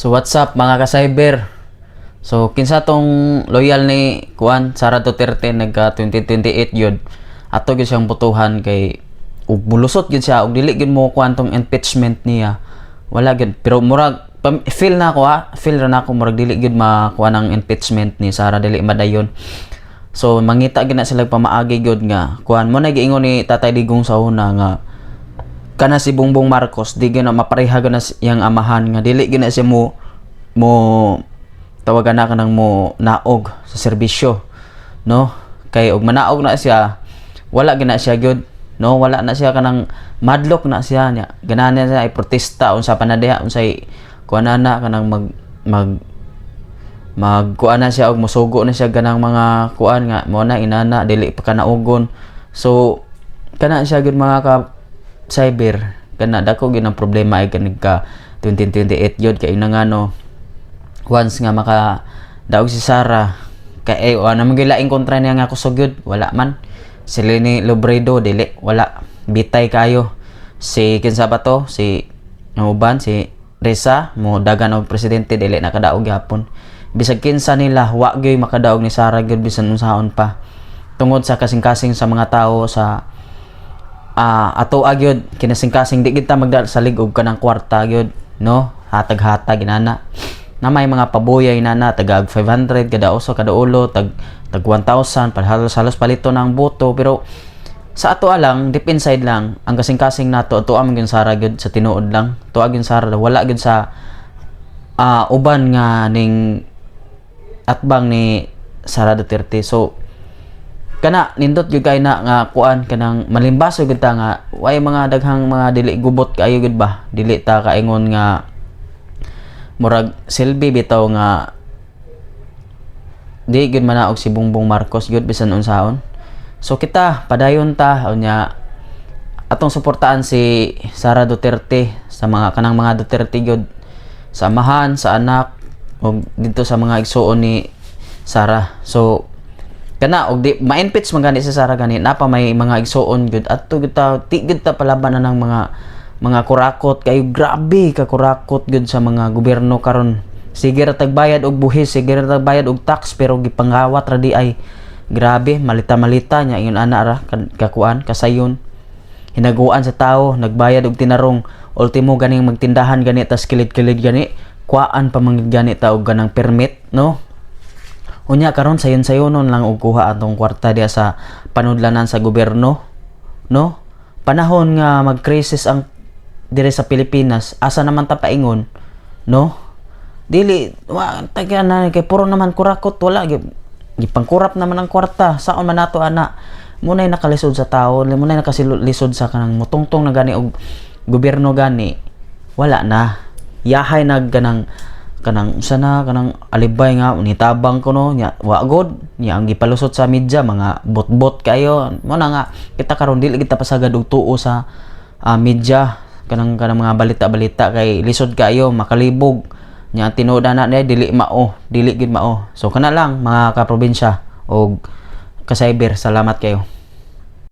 So what's up mga ka-cyber? So kinsa tong loyal ni Kuan Sara Duterte nagka 2028 yun. Ato gyud siyang butuhan kay ug bulusot gyud siya ug dili gyud mo kuan tong impeachment niya. Wala gyud pero murag feel na ako feel ra na ako murag dili gyud makuha ang impeachment ni Sara, dili madayon. So mangita gyud na sila pamaagi gyud nga kuan mo na giingon ni Tatay Digong sa una nga kana si Bongbong Marcos di gyud na mapareha gyud na siyang amahan nga dili gyud na siya mo tawagan na kanang mo naog sa serbisyo, no? Kay og manaog na siya wala gyud na siya gyud, no? Wala na siya kanang madlock na siya nya ganahan siya ay protesta unsa pa na diha unsay kuan na kanang kuan na siya og mosugo na siya ganang mga kuan nga mo na inana dili pa kanaugon. So kana siya gyud mga ka cyber kana dako gyud ang problema ay kanig ka 2028 yun kay nangano once nga maka daog si Sara kay wala man gyud laing kontra niya nga kusog yun wala man si Leni Robredo dili wala bitay kayo si kinsa ba to si uban si Risa mo dagan og presidente dili nakadaog gyapon bisag kinsa nila wa gyud makadaog ni Sara gyud bisan unsaon pa tungod sa kasing-kasing sa mga tao sa ato agyod kinasing-kasing di kita magdasalig og kanang kwarta gyud, no? Hatag-hatag inana na may mga pabuyay inana tagag 500 kada uso kada ulo tag 1,000 halos palito ng boto pero sa ato alang deep inside lang ang kasing-kasing nato ato am gyud Sara gyud sa tinuod lang tuag gyud Sara wala gyud sa uban nga ning atbang ni Sara Duterte. So kana nindot gyud kay na nga kuan kanang malimbaso gyud ta nga way mga daghang mga dili gubot kaayo gyud ba dili ta kaingon nga murag silbi bitaw nga di gyud manaog si Bongbong Marcos gyud bisan unsaon. So kita padayon ta unya atong suportahan si Sara Duterte sa mga kanang mga Duterte gyud sa amahan sa anak ug dito sa mga igsuon ni Sara. So kana og di ma-impeach man gani si Sara gani napa may mga igsuon gyud adto gyud ta ti gyud ta palaban na ng mga kurakot kay grabe ka kurakot gyud sa mga gobyerno karon. Sige ra tagbayad og buhis, sige ra tagbayad og tax pero gipangawat ra di ay grabe malita-malita nya ingon ana ra kakuan kasayon hinaguan sa tao nagbayad og tinarong ultimo ganing magtindahan gani tas kilid-kilid gani kuan pa man gani ta og ganang permit, no? Unya karon sayon-sayonon lang og kuha atong kwarta diya sa panudlanan sa gobyerno, no? Panahon nga mag-crisis ang dire sa Pilipinas, asa naman ta paingon, no? Dili wa taga na kay puro naman kurakot wala gipangkurap naman ang kwarta. Saon man nato ana? Munay nakalisod sa tao, munay nakasilisod sa kanang mutungtong na gani og gobyerno gani. Wala na. Yahay nagganang kanang sana kanang alibay nga unitabang ko no nya wa god nya ang gipalusot sa media mga bot-bot kayo mo na nga kita karon dili kita pasagad og tuo sa media kanang mga balita-balita kay lisod kayo makalibog nya tinuod na dili gid mao. So kana lang mga kaprobinsya og ka-cyber, salamat kayo.